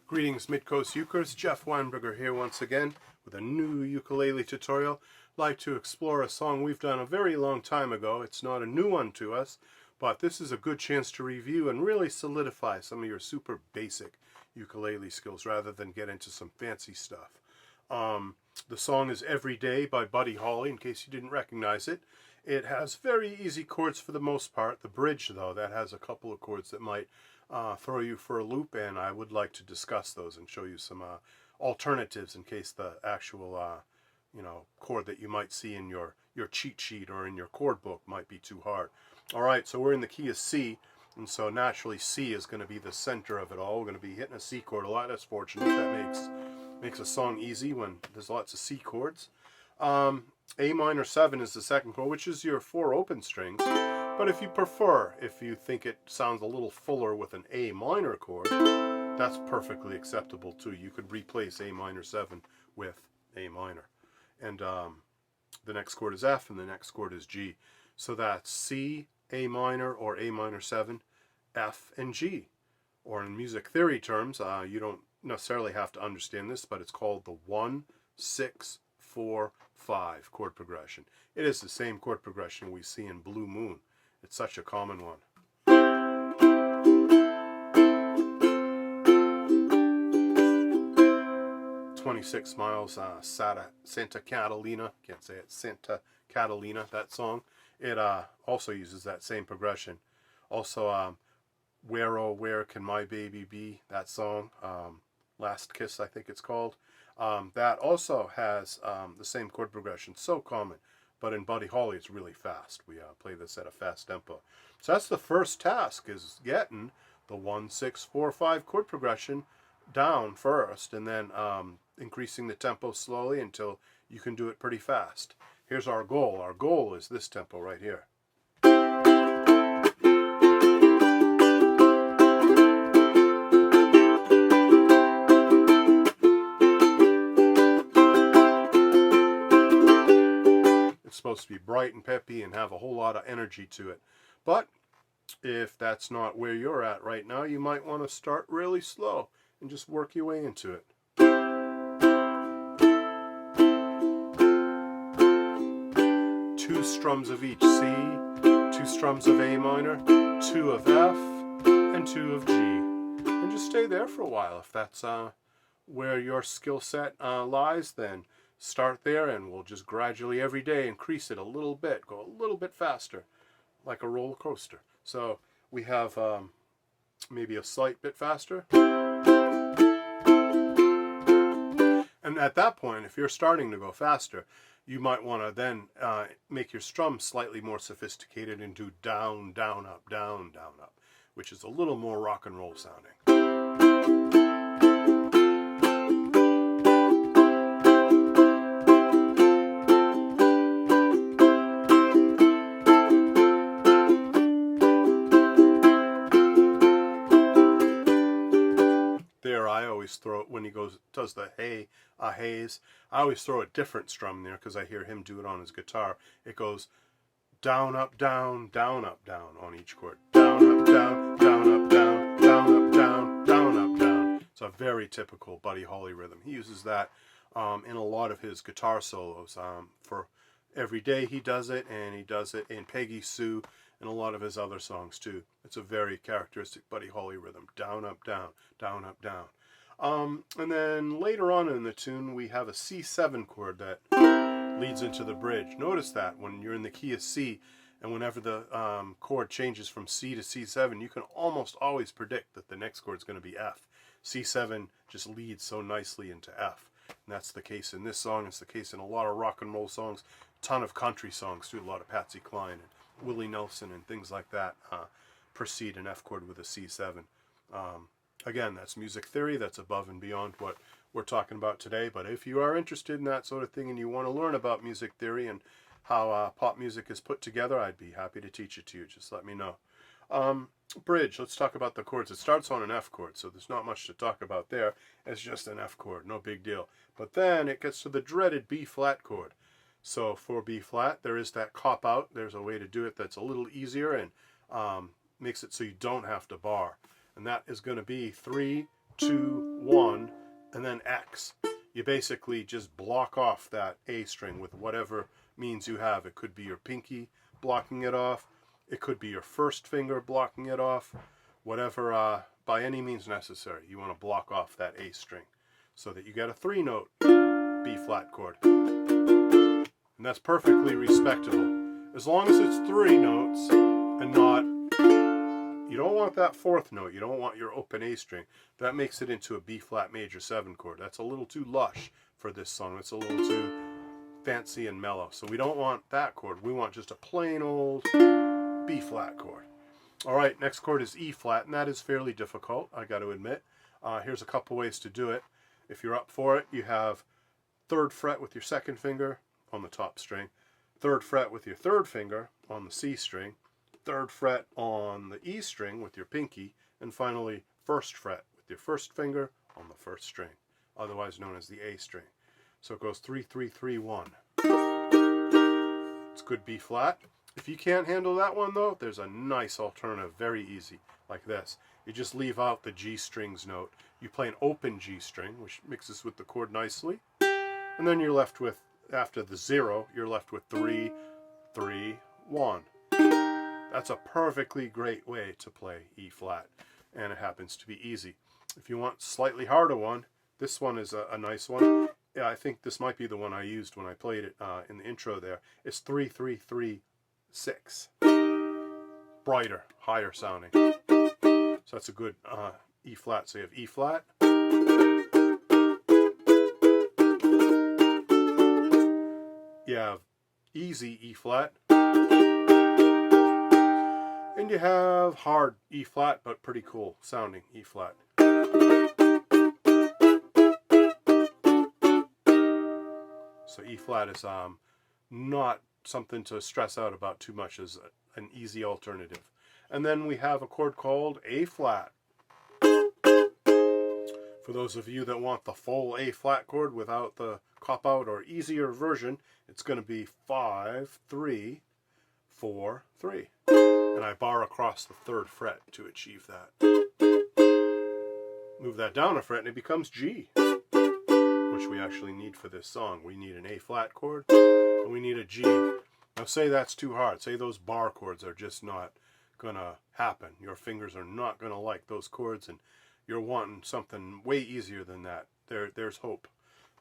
Greetings Midcoast Ukers, Jeff Weinberger here once again with a new ukulele tutorial. I'd like to explore a song we've done a very long time ago. It's not a new one to us, but this is a good chance to review and really solidify some of your super basic ukulele skills rather than get into some fancy stuff. The song is Every Day by Buddy Holly, in case you didn't recognize it. It has very easy chords for the most part. The bridge, though, that has a couple of chords that might throw you for a loop, and I would like to discuss those and show you some alternatives in case the actual chord that you might see in your cheat sheet or in your chord book might be too hard. Alright, so we're in the key of C, and so naturally C is going to be the center of it all. We're going to be hitting a C chord a lot. That's fortunate. That makes a song easy when there's lots of C chords. A minor 7 is the second chord, which is your 4 open strings. But if you prefer, if you think it sounds a little fuller with an A minor chord, that's perfectly acceptable too. You could replace A minor 7 with A minor. And the next chord is F and the next chord is G. So that's C, A minor, or A minor 7, F, and G. Or in music theory terms, you don't necessarily have to understand this, but it's called the 1, 6, 4, 5 chord progression. It is the same chord progression we see in Blue Moon. It's such a common one. 26 Miles, Santa Catalina. Can't say it. Santa Catalina, that song. It also uses that same progression. Also, Where Oh Where Can My Baby Be? That song. Last Kiss, I think it's called. That also has the same chord progression. So common. But in Buddy Holly, it's really fast. We play this at a fast tempo. So that's the first task, is getting the 1, 6, 4, 5 chord progression down first, and then increasing the tempo slowly until you can do it pretty fast. Here's our goal. Our goal is this tempo right here. Supposed to be bright and peppy and have a whole lot of energy to it. But if that's not where you're at right now, you might want to start really slow and just work your way into it. 2 strums of each C, 2 strums of A minor, 2 of F, and 2 of G. And just stay there for a while. If that's where your skill set lies, then start there, and we'll just gradually every day increase it a little bit, go a little bit faster, like a roller coaster. So we have maybe a slight bit faster. And at that point, if you're starting to go faster, you might want to then make your strum slightly more sophisticated and do down, down, up, down, down, up, which is a little more rock and roll sounding. There, I always throw it when he does the hey, haze. I always throw a different strum there because I hear him do it on his guitar. It goes down, up, down, down, up, down on each chord. Down, up, down, down, up, down, down, up, down, down, up, down. It's a very typical Buddy Holly rhythm. He uses that in a lot of his guitar solos. For Every Day he does it, and he does it in Peggy Sue and a lot of his other songs too. It's a very characteristic Buddy Holly rhythm. Down, up, down, down, up, down. And then later on in the tune we have a C7 chord that leads into the bridge. Notice that when you're in the key of C, and whenever the chord changes from C to C7, you can almost always predict that the next chord is going to be F. C7 just leads so nicely into F. And that's the case in this song. It's the case in a lot of rock and roll songs, a ton of country songs too, a lot of Patsy Cline and Willie Nelson and things like that precede an F chord with a C7. Again, that's music theory. That's above and beyond what we're talking about today. But if you are interested in that sort of thing and you want to learn about music theory and how pop music is put together, I'd be happy to teach it to you. Just let me know. Bridge, let's talk about the chords. It starts on an F chord, so there's not much to talk about there. It's just an F chord, no big deal. But then it gets to the dreaded B flat chord. So for B flat, there is that cop out. There's a way to do it that's a little easier and makes it so you don't have to bar. And that is going to be 3, 2, 1, and then X. You basically just block off that A string with whatever means you have. It could be your pinky blocking it off. It could be your first finger blocking it off. Whatever, by any means necessary, you want to block off that A string so that you get a 3-note B flat chord. And that's perfectly respectable. As long as it's 3 notes and not, you don't want that 4th note. You don't want your open A string. That makes it into a B flat major 7 chord. That's a little too lush for this song. It's a little too fancy and mellow. So we don't want that chord. We want just a plain old B flat chord. All right, next chord is E flat, and that is fairly difficult, I got to admit. Here's a couple ways to do it. If you're up for it, you have 3rd fret with your 2nd finger on the top string, 3rd fret with your 3rd finger on the C string, 3rd fret on the E string with your pinky, and finally 1st fret with your 1st finger on the 1st string, otherwise known as the A string. So it goes 3, 3, 3, 1. It's good B flat. If you can't handle that one though, there's a nice alternative, very easy, like this. You just leave out the G strings note. You play an open G string, which mixes with the chord nicely, and then you're left with, after the 0, you're left with 3, 3, 1. That's a perfectly great way to play E flat, and it happens to be easy. If you want a slightly harder one, this one is a nice one. Yeah, I think this might be the one I used when I played it in the intro there. It's 3, 3, 3, 6. Brighter, higher sounding. So that's a good E flat. So you have E flat. You have easy E flat. And you have hard E flat, but pretty cool sounding E flat. So E flat is not something to stress out about too much, as an easy alternative. And then we have a chord called A flat. For those of you that want the full A flat chord without the cop-out or easier version, it's going to be 5, 3, 4, 3. And I bar across the 3rd fret to achieve that. Move that down a fret and it becomes G, which we actually need for this song. We need an A flat chord and we need a G. Now say that's too hard. Say those bar chords are just not gonna happen. Your fingers are not gonna like those chords and you're wanting something way easier than that. There's hope.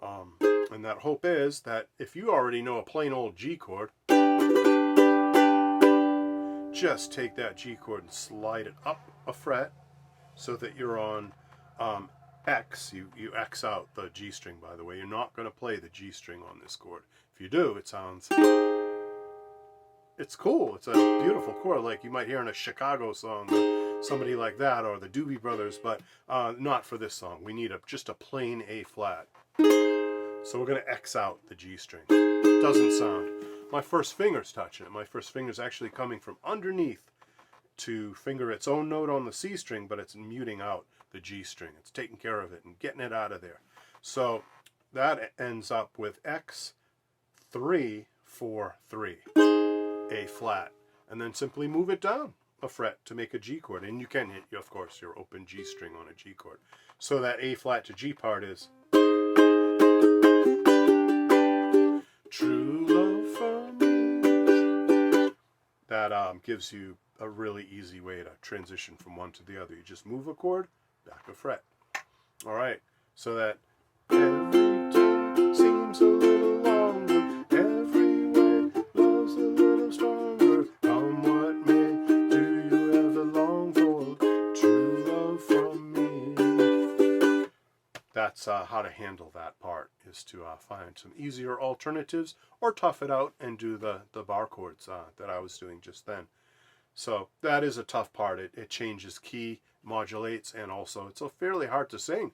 And that hope is that if you already know a plain old G chord, just take that G chord and slide it up a fret so that you're on X. You X out the G string, by the way. You're not going to play the G string on this chord. If you do, it sounds... it's cool. It's a beautiful chord, like you might hear in a Chicago song, or somebody like that, or the Doobie Brothers, but not for this song. We need just a plain A flat. So we're going to X out the G string. Doesn't sound. My first finger's touching it. My first finger's actually coming from underneath to finger its own note on the C string, but it's muting out the G string. It's taking care of it and getting it out of there. So that ends up with X, 3, 4, 3. A flat. And then simply move it down a fret to make a G chord. And you can hit, of course, your open G string on a G chord. So that A flat to G part is... True love from me. That gives you a really easy way to transition from one to the other. You just move a chord, back a fret. All right, so that every day seems a little longer, every way love's a little stronger. Come what may, do you ever long for true love from me? That's how to handle that part, is to find some easier alternatives or tough it out and do the bar chords that I was doing just then. So that is a tough part. It changes key, modulates, and also it's fairly hard to sing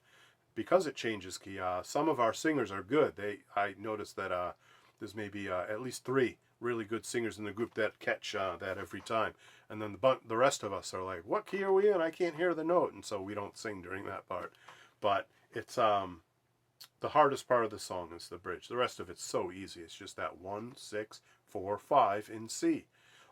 because it changes key. Some of our singers are good. I noticed that there's maybe at least 3 really good singers in the group that catch that every time. And then the rest of us are like, what key are we in? I can't hear the note. And so we don't sing during that part. But it's the hardest part of the song is the bridge. The rest of it's so easy. It's just that 1, 6, 4, 5 in C.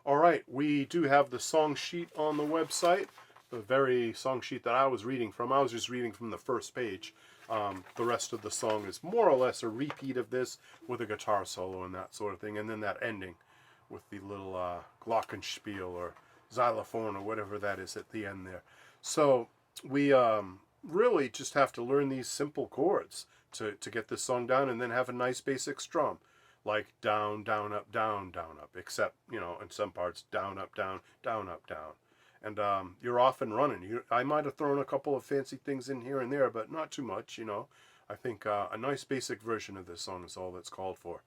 All right, we do have the song sheet on the website. the very song sheet that I was reading from, I was just reading from the first page. The rest of the song is more or less a repeat of this with a guitar solo and that sort of thing, and then that ending with the little glockenspiel or xylophone or whatever that is at the end there. So we really just have to learn these simple chords to get this song down, and then have a nice basic strum, like down, down, up, down, down, up, except, you know, in some parts, down, up, down, down, up, down. And you're off and running. I might have thrown a couple of fancy things in here and there, but not too much, you know. I think a nice basic version of this song is all that's called for.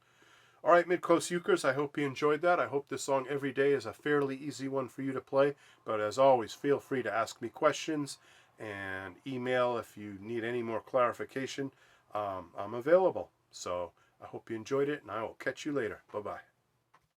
All right, Midcoast Ukers, I hope you enjoyed that. I hope this song Every Day is a fairly easy one for you to play. But as always, feel free to ask me questions and email if you need any more clarification. I'm available. So I hope you enjoyed it, and I will catch you later. Bye-bye.